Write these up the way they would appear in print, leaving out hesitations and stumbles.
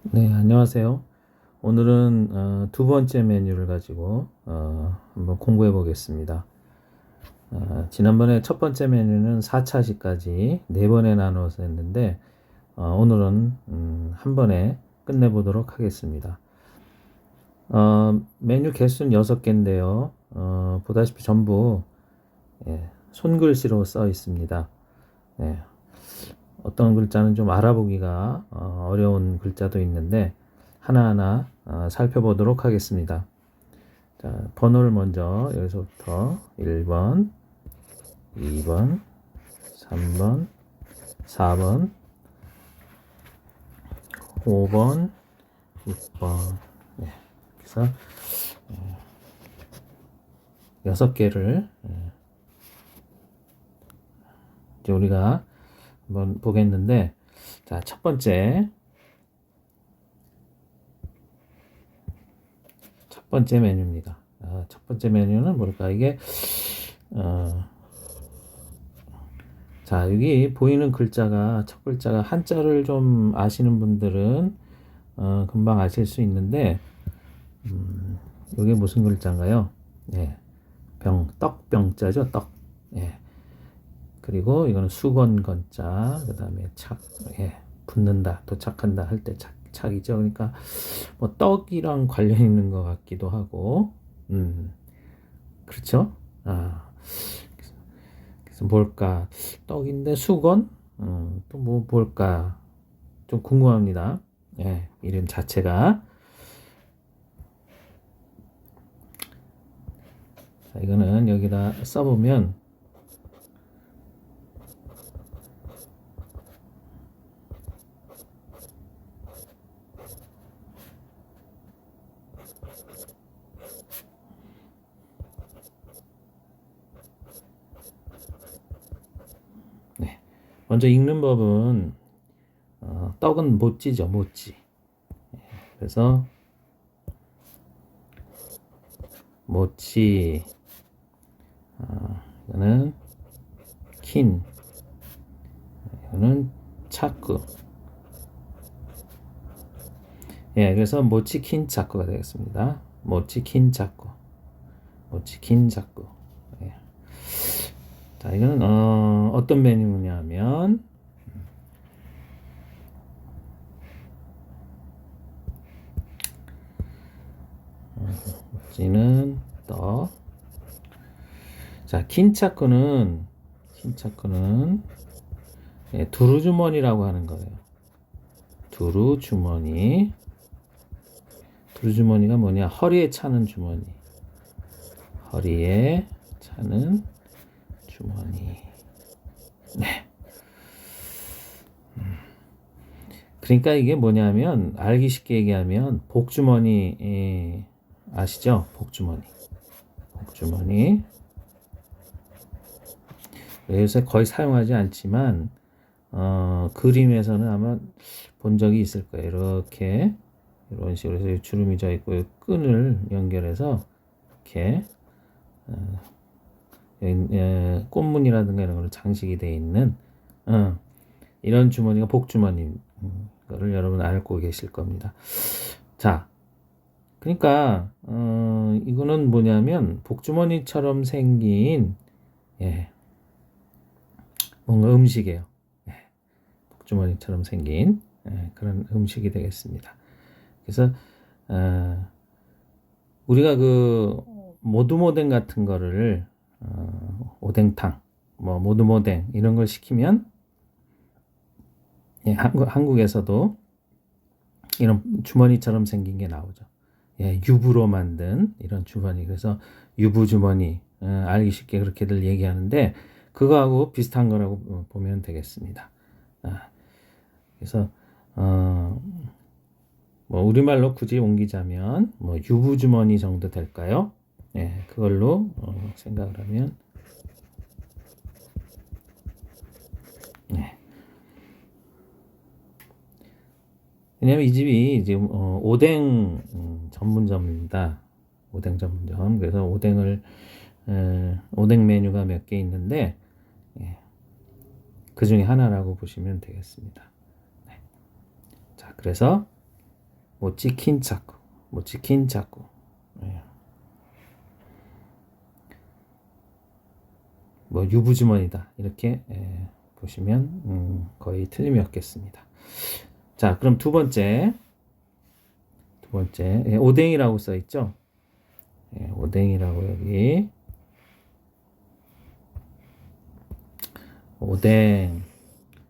네, 안녕하세요. 오늘은 두 번째 메뉴를 가지고 한번 공부해 보겠습니다. 지난번에 첫 번째 메뉴는 4차시까지 네 번에 나누어서 했는데 오늘은 한 번에 끝내 보도록 하겠습니다. 메뉴 개수는 6개인데요. 보다시피 전부 손글씨로 써 있습니다. 예, 어떤 글자는 좀 알아보기가 어려운 글자도 있는데 하나하나 살펴보도록 하겠습니다. 자, 번호를 먼저 여기서부터 1번, 2번, 3번, 4번, 5번, 6번. 네, 그래서 6개를 이제 우리가 한번 보겠는데, 자, 첫 번째 메뉴입니다. 첫 번째 메뉴는 뭘까? 이게 자, 여기 보이는 글자가 첫 글자가 한자를 좀 아시는 분들은 금방 아실 수 있는데 이게 무슨 글자인가요? 예, 떡병자죠, 떡. 예. 그리고 이거는 수건 건자, 그 다음에 붙는다, 도착한다 할 때 착이죠. 그러니까 뭐 떡이랑 관련 있는 것 같기도 하고, 그렇죠? 그래서 뭘까? 떡인데 수건? 또 뭐 뭘까? 좀 궁금합니다. 예, 이름 자체가. 자, 이거는 여기다 써보면 네. 먼저 읽는 법은 떡은 모찌죠, 모찌. 그래서 모찌, 이거는 킨, 이거는 차쿠. 예, 그래서 모찌 킨 차쿠가 되겠습니다. 모찌 킨 차쿠, 모찌 킨 차쿠. 예. 자, 이거는 어떤 메뉴냐면 모찌는 떡. 자, 킨차쿠는 두루주머니라고 하는 거예요. 두루주머니. 두루주머니가 뭐냐? 허리에 차는 주머니. 허리에 차는 주머니. 네. 그러니까 이게 뭐냐면 알기 쉽게 얘기하면 복주머니 아시죠? 복주머니. 복주머니. 요새 거의 사용하지 않지만 그림에서는 아마 본 적이 있을 거예요. 이렇게 이런 식으로 해서 주름이 져 있고 끈을 연결해서 이렇게 꽃무늬라든가 이런 걸로 장식이 되어 있는 이런 주머니가 복주머니인 거를 여러분 알고 계실 겁니다. 자, 그러니까 이거는 뭐냐면 복주머니처럼 생긴 뭔가 음식이에요. 복주머니처럼 생긴 그런 음식이 되겠습니다. 그래서 우리가 그 모두모댕 같은 거를 오뎅탕, 뭐 모두모댕 이런 걸 시키면 한국에서도 이런 주머니처럼 생긴 게 나오죠. 유부로 만든 이런 주머니. 그래서 유부 주머니 알기 쉽게 그렇게들 얘기하는데 그거하고 비슷한 거라고 보면 되겠습니다. 그래서 뭐 우리말로 굳이 옮기자면 뭐 유부 주머니 정도 될까요? 그걸로 생각을 하면 왜냐면 이 집이 이제 오뎅 전문점입니다. 오뎅 전문점. 그래서 오뎅 메뉴가 몇 개 있는데 그 중에 하나라고 보시면 되겠습니다. 자, 그래서 모찌킨 찾고, 모찌킨 찾고. 예. 뭐 유부주머니다 이렇게 보시면 거의 틀림이 없겠습니다. 자, 그럼 두 번째 오뎅이라고 써 있죠. 오뎅이라고 여기 오뎅.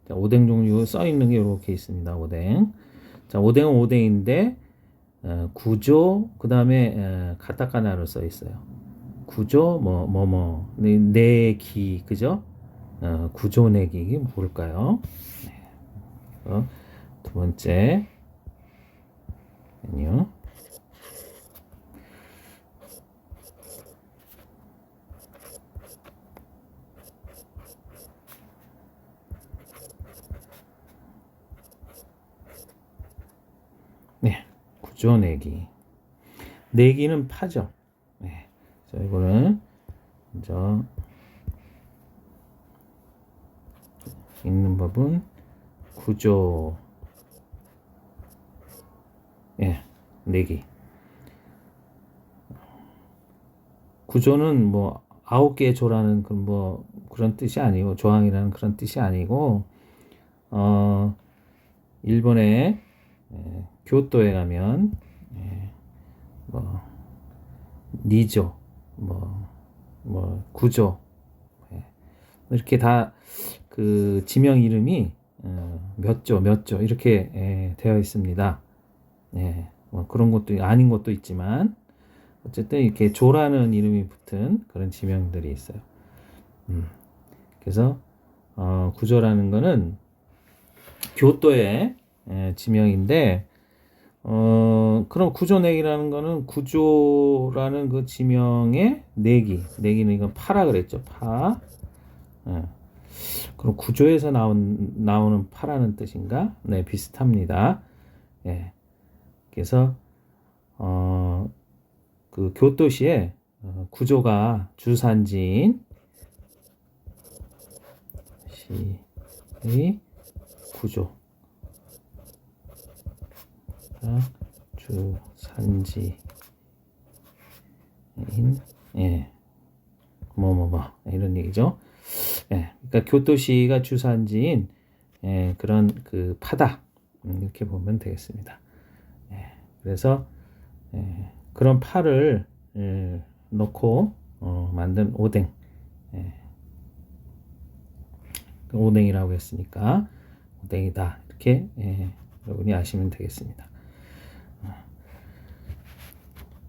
자, 오뎅 종류 써 있는 게 이렇게 있습니다. 오뎅. 자, 오뎅은 오뎅인데 구조 그 다음에 가타카나로 써 있어요. 구조 내기 그죠? 구조 내기 이게 뭘까요? 두 번째 메뉴. 네, 구조 내기. 내기는 파죠. 네, 자 이거는 먼저 읽는 법은 구조. 예, 내기. 구조는 뭐 9개의 조라는 그런 뜻이 아니고 조항이라는 그런 뜻이 아니고 일본의 교토에 가면 뭐 니조 구조 이렇게 다 그 지명 이름이 몇 조 이렇게 되어 있습니다. 뭐 그런 것도 아닌 것도 있지만 어쨌든 이렇게 조라는 이름이 붙은 그런 지명들이 있어요. 그래서 구조라는 거는 교토의 지명인데 그럼 구조내기라는 거는 구조라는 그 지명의 내기는 이건 파라 그랬죠. 파. 그럼 구조에서 나오는 파라는 뜻인가? 네, 비슷합니다. 예. 그래서 그 교토시에 구조가 주산지인 시의 구조 주산지인 이런 얘기죠. 그러니까 교토시가 주산지인 그런 그 파다 이렇게 보면 되겠습니다. 그래서 그런 파를 넣고 만든 오뎅. 오뎅이라고 했으니까 오뎅이다 이렇게 여러분이 아시면 되겠습니다.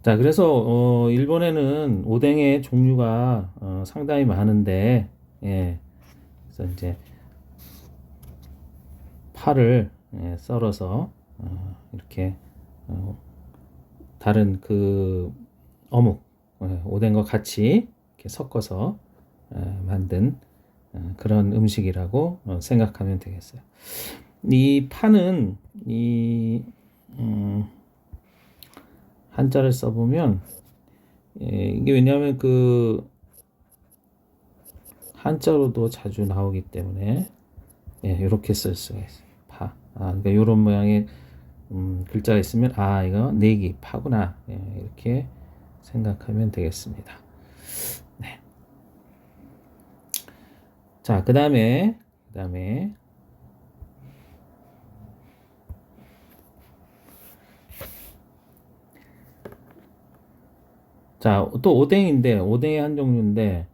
자, 그래서 일본에는 오뎅의 종류가 상당히 많은데 그래서 이제 파를 썰어서 이렇게 다른 그 어묵 오뎅과 같이 이렇게 섞어서 만든 그런 음식이라고 생각하면 되겠어요. 이 파는 한자를 써보면 이게 왜냐하면 그 한자로도 자주 나오기 때문에 이렇게 쓸 수가 있어요. 파. 그러니까 이런 모양의 글자가 있으면 이거 내기 파구나 이렇게 생각하면 되겠습니다. 네. 자, 그 다음에 자, 또 오뎅인데 오뎅의 한 종류인데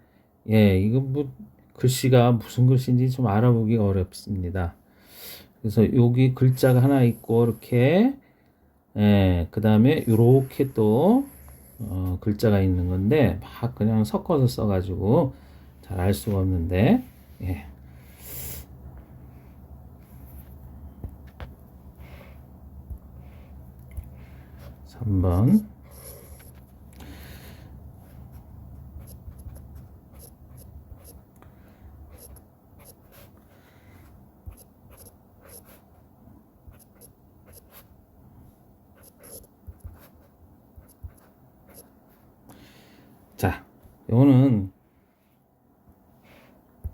이거 뭐 글씨가 무슨 글씨인지 좀 알아보기 어렵습니다. 그래서 여기 글자가 하나 있고 이렇게 그 다음에 이렇게 또 글자가 있는 건데 막 그냥 섞어서 써가지고 잘 알 수가 없는데 3번 자, 요거는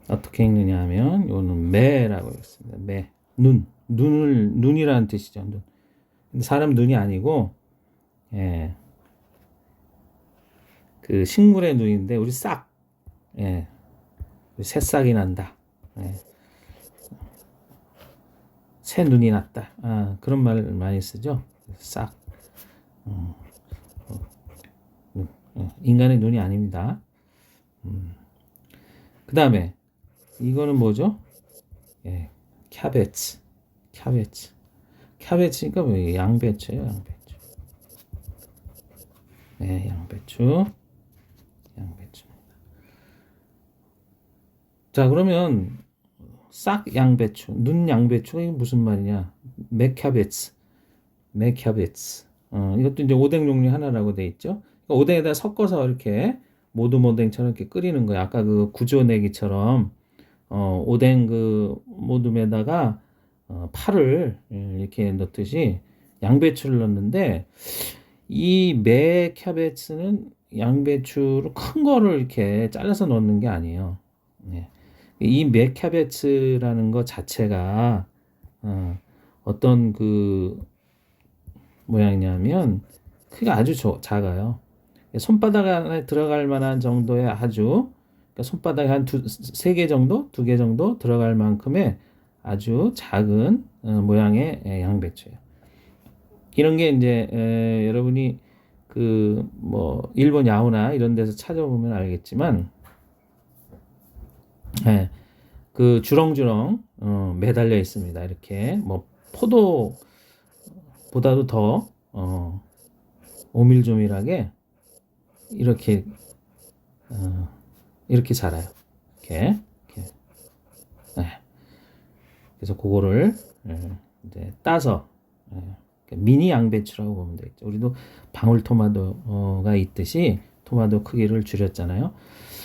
어떻게 읽느냐 하면 요거는 매라고 읽습니다. 매. 눈이라는 뜻이죠. 눈. 근데 사람 눈이 아니고, 예, 그 식물의 눈인데, 우리 싹, 예, 새싹이 난다. 예, 새 눈이 났다. 아, 그런 말 많이 쓰죠. 싹. 인간의 눈이 아닙니다. 그 다음에, 이거는 뭐죠? 예, 캐베츠. 캐베츠. 캐베츠니까 뭐 양배추예요, 양배추. 네, 양배추. 양배추. 자, 그러면 싹 양배추, 눈 양배추가 이게 무슨 말이냐? 맥캐베츠. 맥캐베츠. 이것도 이제 오뎅 종류 하나라고 돼 있죠. 그러니까 오뎅에다 섞어서 이렇게 모둠오뎅처럼 이렇게 끓이는 거예요. 아까 그 구조내기처럼 오뎅 그 모둠에다가 파를 이렇게 넣듯이 양배추를 넣는데 이 맥캐베츠는 양배추를 큰 거를 이렇게 잘라서 넣는 게 아니에요. 네. 이 맥캐베츠라는 것 자체가 어떤 그 모양이냐면 크기가 아주 작아요. 손바닥 안에 들어갈 만한 정도의 아주 그러니까 손바닥에 한 세 개 정도, 두 개 정도 들어갈 만큼의 아주 작은 모양의 양배추예요. 이런 게 이제 여러분이 그 뭐 일본 야후나 이런 데서 찾아보면 알겠지만, 예, 그 주렁주렁 매달려 있습니다. 이렇게 뭐 포도보다도 더 오밀조밀하게 이렇게 이렇게 자라요. 이렇게. 예. 그래서 그거를 이제 따서 미니 양배추라고 보면 되겠죠. 우리도 방울토마토가 있듯이 토마토 크기를 줄였잖아요.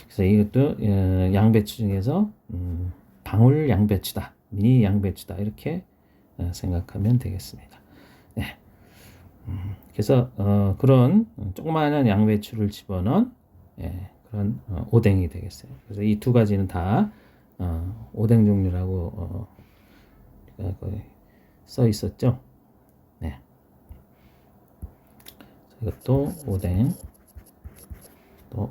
그래서 이것도 양배추 중에서 방울 양배추다, 미니 양배추다 이렇게 생각하면 되겠습니다. 네. 그래서 그런 조그마한 양배추를 집어넣은 그런 오뎅이 되겠어요. 그래서 이 두 가지는 다 오뎅 종류라고 써 있었죠. 네. 이것도 오뎅, 또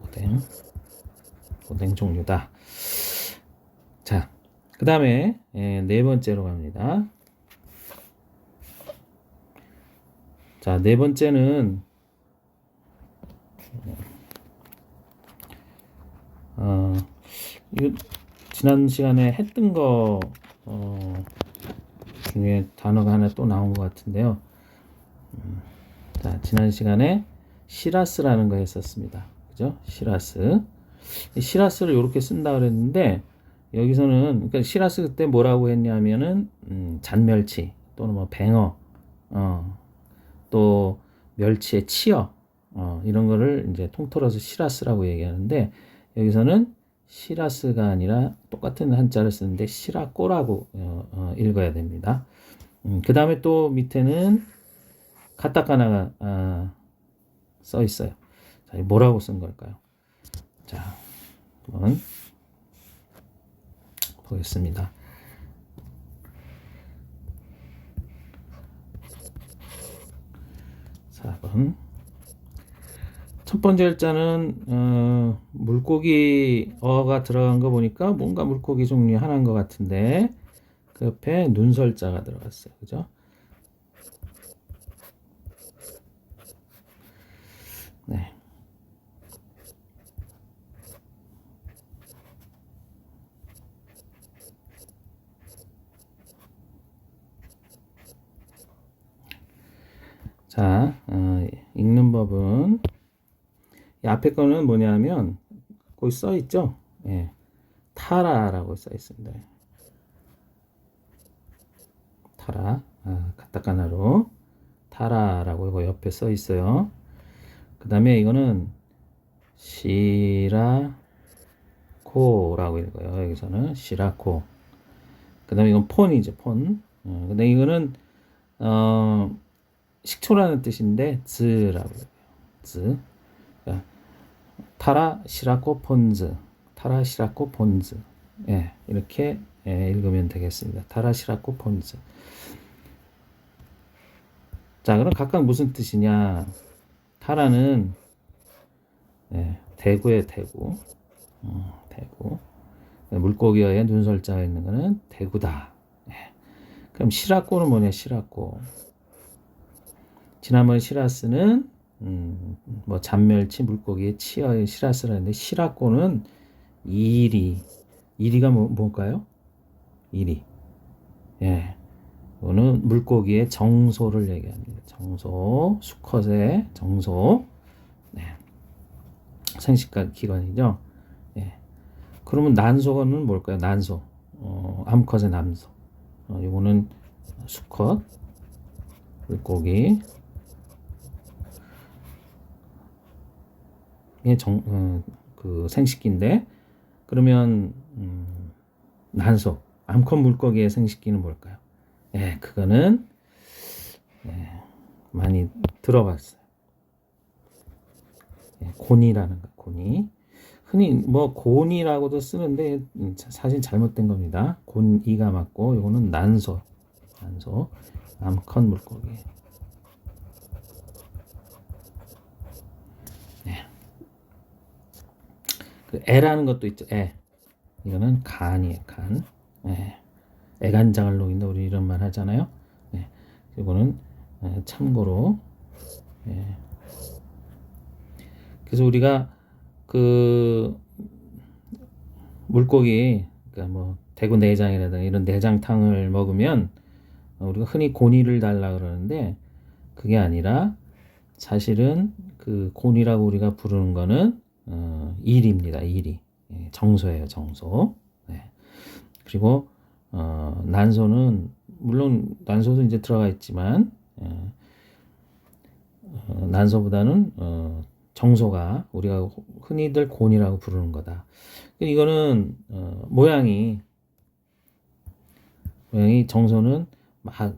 오뎅 종류다. 자, 그 다음에 네 번째로 갑니다. 자, 네 번째는 이거 지난 시간에 했던 거 중에 단어가 하나 또 나온 것 같은데요. 자, 지난 시간에 시라스라는 거 했었습니다. 그죠? 시라스. 시라스를 이렇게 쓴다 그랬는데 여기서는 그러니까 시라스 그때 뭐라고 했냐면은 잔멸치 또는 뭐 뱅어 또 멸치의 치어 이런 거를 이제 통틀어서 시라스라고 얘기하는데 여기서는 시라스가 아니라 똑같은 한자를 쓰는데 시라꼬라고 읽어야 됩니다. 그 다음에 또 밑에는 카타카나가 써 있어요. 자, 뭐라고 쓴 걸까요? 자, 한번 보겠습니다. 4번. 첫 번째 글자는 물고기 어가 들어간 거 보니까 뭔가 물고기 종류 하나인 것 같은데 그 옆에 눈설자가 들어갔어요. 그죠? 네. 자, 읽는 법은 이 앞에 거는 뭐냐면 거기 써 있죠? 예. 타라라고 써 있습니다. 타라, 카타카나로 타라라고 이거 옆에 써 있어요. 그 다음에 이거는 시라코라고 읽어요. 여기서는 시라코. 그 다음에 이건 폰이죠, 폰. 근데 이거는 식초라는 뜻인데 즈라고 해요. 즈. 그러니까 타라 시라코 폰즈. 타라 시라코 폰즈. 예, 이렇게 읽으면 되겠습니다. 타라 시라코 폰즈. 자, 그럼 각각 무슨 뜻이냐? 타라는 대구의 대구, 대구. 물고기어에 눈설자가 있는 거는 대구다. 그럼 시라꼬는 뭐냐? 시라꼬. 지난번에 시라스는 뭐 잔멸치, 물고기의 치어의 시라스라는데 시라꼬는 이리. 이리가 뭘까요? 이리. 예. 이거는 물고기의 정소를 얘기합니다. 정소, 수컷의 정소. 네. 생식과 기관이죠. 예. 그러면 난소는 뭘까요? 난소. 암컷의 남소. 이거는 수컷, 물고기. 그 생식기인데, 그러면, 난소, 암컷 물고기의 생식기는 뭘까요? 예, 그거는, 많이 들어봤어요. 예, 곤이라는 거, 곤이. 흔히 뭐 곤이라고도 쓰는데 사실 잘못된 겁니다. 곤이가 맞고 이거는 난소, 난소, 암컷 물고기. 네. 그 애라는 것도 있죠. 애. 이거는 간이에요. 간. 네. 애간장을 녹인다 우리 이런 말 하잖아요. 네. 이거는 참고로. 네. 그래서 우리가 그 물고기, 그러니까 뭐 대구 내장이라든가 이런 내장탕을 먹으면 우리가 흔히 고니를 달라 그러는데 그게 아니라 사실은 그 고니라고 우리가 부르는 거는 일입니다. 일이. 예, 정소예요. 정소. 네. 그리고 난소는 물론 난소도 이제 들어가 있지만 난소보다는 정소가 우리가 흔히들 곤이라고 부르는 거다. 이거는 모양이 정소는 막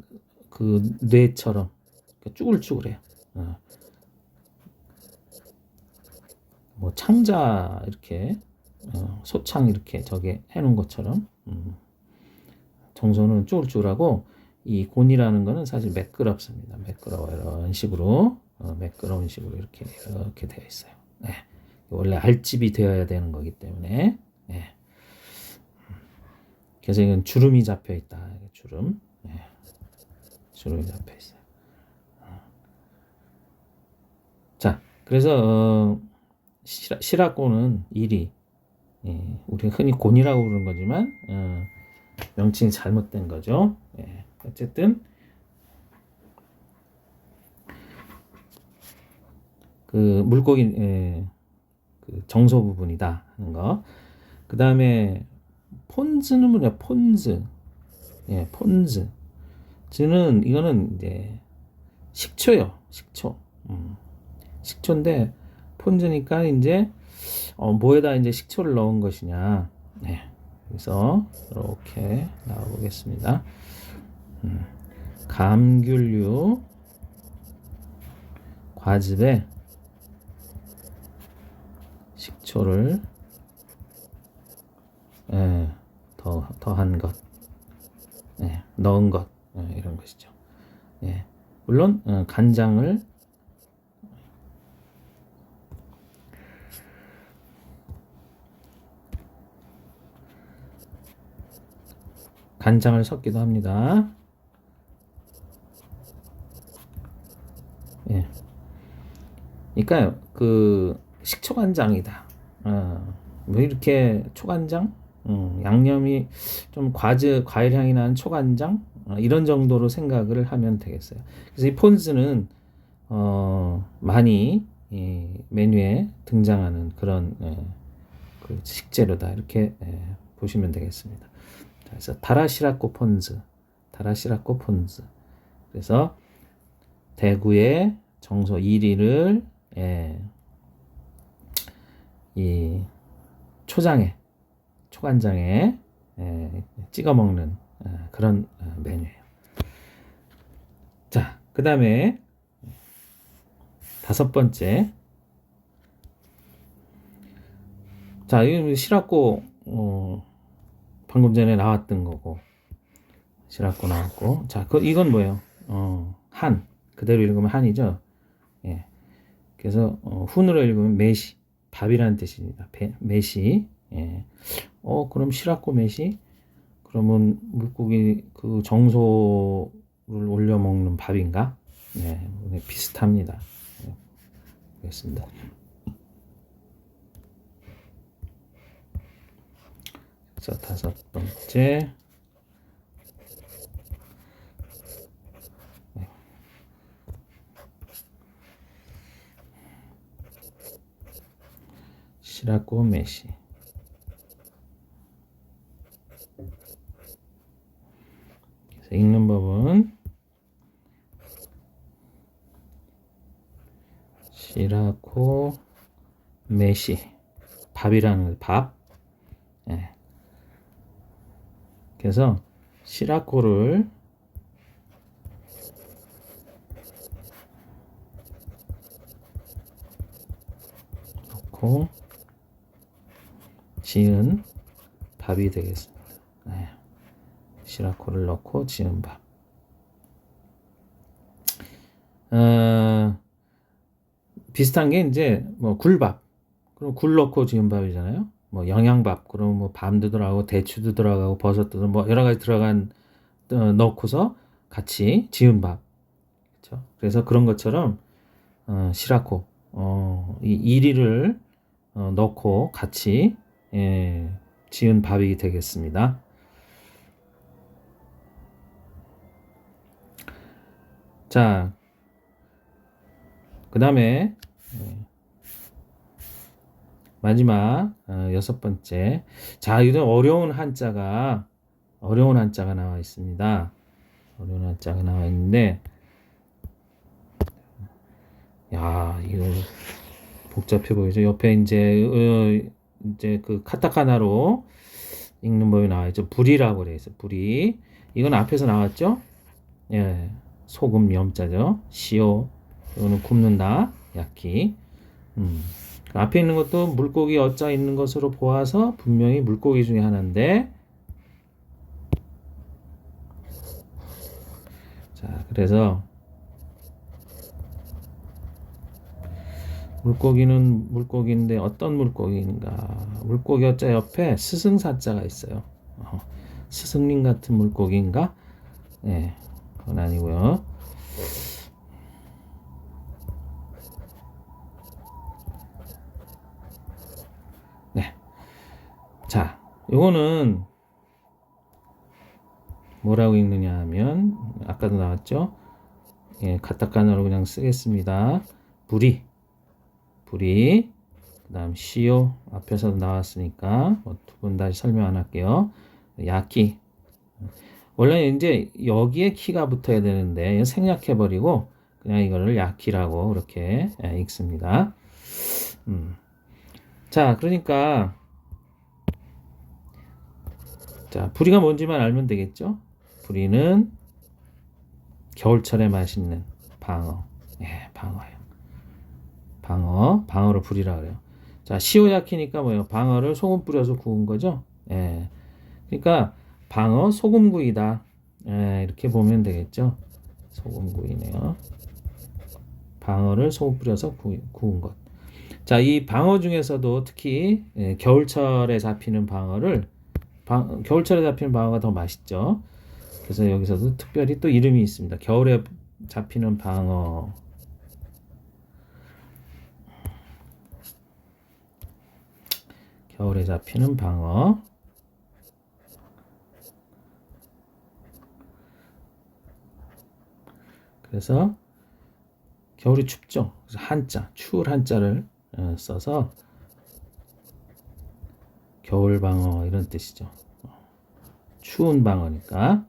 그 뇌처럼 쭈글쭈글해요. 뭐 창자 이렇게 소창 이렇게 저게 해놓은 것처럼 정소는 쭈글쭈글하고 이 곤이라는 거는 사실 매끄럽습니다. 매끄러워 이런 식으로 매끄러운 식으로 이렇게 되어 있어요. 네. 원래 알집이 되어야 되는 거기 때문에 네. 그래서 이건 주름이 잡혀 있다. 주름, 네. 주름이 잡혀 있어요. 자, 그래서 시라꼬는 일이 우리가 흔히 곤이라고 부르는 거지만 명칭이 잘못된 거죠. 예. 어쨌든 그 물고기 그 정소 부분이다 하는 거. 그 다음에 폰즈는 뭐냐? 폰즈. 예, 폰즈. 즈는 이거는 이제 식초요. 식초. 식초인데 폰즈니까 이제 뭐에다 이제 식초를 넣은 것이냐. 네. 그래서 이렇게 나와보겠습니다. 감귤류 과즙에 식초를 더한 것, 넣은 것 이런 것이죠. 물론 간장을 섞기도 합니다. 그러니까 그 식초간장이다. 뭐 이렇게 초간장, 양념이 좀 과일 향이 나는 초간장 이런 정도로 생각을 하면 되겠어요. 그래서 이 폰즈는 많이 메뉴에 등장하는 그런 그 식재료다 이렇게 보시면 되겠습니다. 그래서 다라시라코 폰즈. 그래서 대구의 정소 1위를 이 초간장에 찍어 먹는 그런 메뉴예요. 자, 그 다음에 5번째. 자, 이 시라꼬 방금 전에 나왔던 거고 시라꼬 나왔고. 자, 이건 뭐예요? 한 그대로 읽으면 한이죠. 예. 그래서 훈으로 읽으면 메시, 밥이라는 뜻입니다. 메시. 예. 그럼 시라코 메시? 그러면 물고기 그 정소를 올려 먹는 밥인가? 네, 비슷합니다. 네, 알겠습니다. 자, 5번째. 네. 시라코 메시. 그래서 읽는 법은 시라코 메시, 밥이라는 밥. 예. 그래서 시라코를 넣고 지은 밥이 되겠습니다. 예. 시라코를 넣고 지은 밥. 비슷한 게 이제 뭐 굴밥. 그럼 굴 넣고 지은 밥이잖아요. 뭐 영양밥. 그럼 뭐 밤도 들어가고 대추도 들어가고 버섯도 뭐 여러 가지 들어간 넣고서 같이 지은 밥. 그렇죠? 그래서 그런 것처럼 시라코 이 이리를 넣고 같이 지은 밥이 되겠습니다. 자, 그 다음에 마지막 6번째. 자, 이런 어려운 한자가 나와 있습니다. 어려운 한자가 나와 있는데, 야, 이거 복잡해 보이죠? 옆에 이제 그 카타카나로 읽는 법이 나와 있죠. 불이라고 그래 있어. 불이. 이건 앞에서 나왔죠? 예, 소금 염자죠. 시오. 이거는 굽는다. 야키. 그 앞에 있는 것도 물고기 어자 있는 것으로 보아서 분명히 물고기 중에 하나인데, 자, 그래서 물고기는 물고기인데 어떤 물고기인가? 물고기 어자 옆에 스승사자가 있어요. 스승님 같은 물고기인가? 네, 그건 아니고요. 네, 자, 요거는 뭐라고 읽느냐 하면 아까도 나왔죠? 예, 가타카나로 그냥 쓰겠습니다. 부리, 그 다음 시오 앞에서도 나왔으니까 뭐 두 번 다시 설명 안 할게요. 야키, 원래 이제 여기에 키가 붙어야 되는데 생략해버리고 그냥 이거를 야키라고 그렇게 읽습니다. 자, 그러니까 자, 부리가 뭔지만 알면 되겠죠? 부리는 겨울철에 맛있는 방어. 예, 방어예요. 방어를 부리라 그래요. 자, 시오야키니까 뭐예요? 방어를 소금 뿌려서 구운 거죠? 예. 그러니까 방어 소금구이다. 예, 이렇게 보면 되겠죠? 소금구이네요. 방어를 소금 뿌려서 구운 것. 자, 이 방어 중에서도 특히 겨울철에 잡히는 겨울철에 잡히는 방어가 더 맛있죠. 그래서 여기서도 특별히 또 이름이 있습니다. 겨울에 잡히는 방어. 겨울에 잡히는 방어. 그래서 겨울이 춥죠. 그래서 한자, 추울 한자를 써서 겨울 방어 이런 뜻이죠. 추운 방어니까.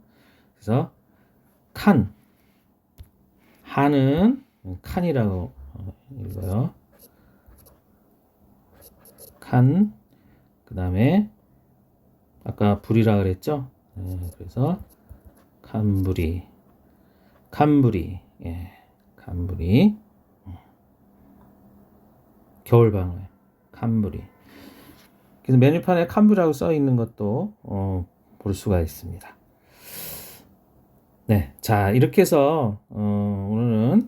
그래서 한은 칸이라고 읽어요. 그 다음에 아까 불이라 그랬죠. 그래서 칸부리, 예, 칸부리, 겨울방어, 칸부리. 그래서 메뉴판에 칸부리라고 써 있는 것도 볼 수가 있습니다. 네, 자, 이렇게 해서 오늘은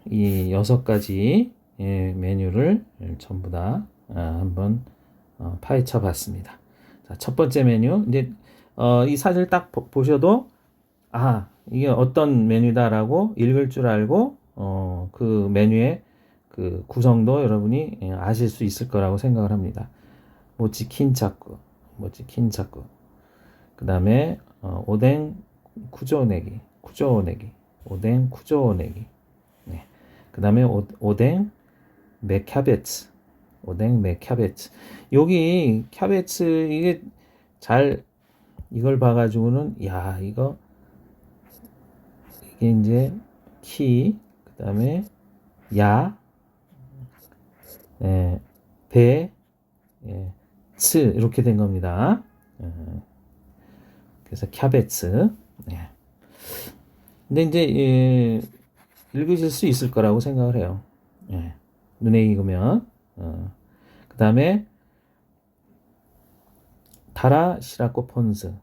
이 6가지 메뉴를 전부 다 한번 파헤쳐 봤습니다. 자, 첫 번째 메뉴. 이제 이 사진을 딱 보셔도 이게 어떤 메뉴다라고 읽을 줄 알고 그 메뉴의 그 구성도 여러분이 아실 수 있을 거라고 생각을 합니다. 모찌 킨차쿠, 그 다음에 오뎅 쿠조네기, 오뎅 쿠조네기. 네. 그 다음에 오뎅 메캬베츠, 여기 캬베츠 이게 잘 이걸 봐가지고는 이게 이제 그 다음에 츠 이렇게 된 겁니다. 그래서 캬베츠. 근데 이제 읽으실 수 있을 거라고 생각을 해요. 눈에 익으면. 그 다음에 타라 시라코 폰즈,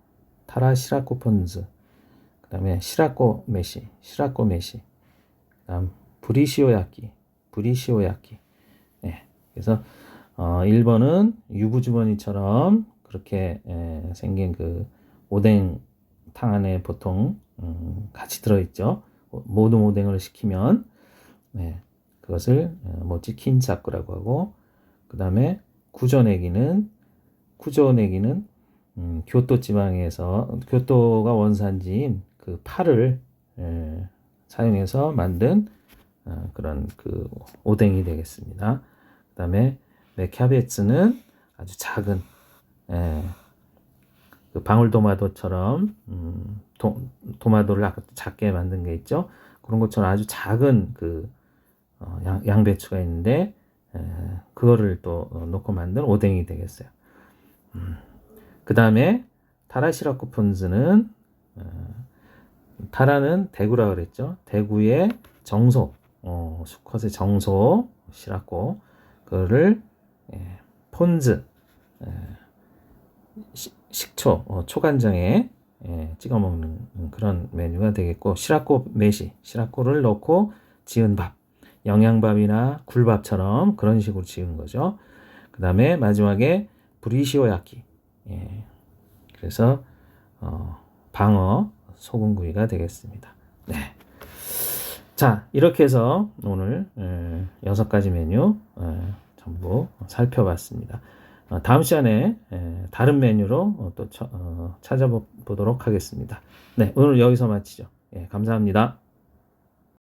그 다음에 시라코 메시, 그 다음 브리시오야키. 그래서 1번은 유부주머니처럼 그렇게 생긴 그 오뎅탕 안에 보통 같이 들어있죠. 모든 오뎅을 시키면 그것을 모찌 킨차쿠라고 하고, 그 다음에 쿠조네기는 교토 지방에서 교토가 원산지인 그 파를 사용해서 만든 그런 그 오뎅이 되겠습니다. 그 다음에 메캬베츠는 아주 작은 그 방울토마토처럼 토마토를 아까 작게 만든 게 있죠. 그런 것처럼 아주 작은 그 양배추가 있는데 그거를 또 넣고 만든 오뎅이 되겠어요. 그 다음에 타라시라코 폰즈는 타라는 대구라 그랬죠. 대구의 정소, 수컷의 정소 시라코, 그거를 폰즈, 식초, 초간장에 찍어 먹는 그런 메뉴가 되겠고, 시라코 메시, 시라코를 넣고 지은 밥, 영양밥이나 굴밥처럼 그런 식으로 지은 거죠. 그 다음에 마지막에 브리시오야키, 그래서 방어 소금구이가 되겠습니다. 네. 자, 이렇게 해서 오늘 6가지 메뉴 전부 살펴봤습니다. 다음 시간에 다른 메뉴로 또 찾아보도록 하겠습니다. 네, 오늘 여기서 마치죠. 감사합니다.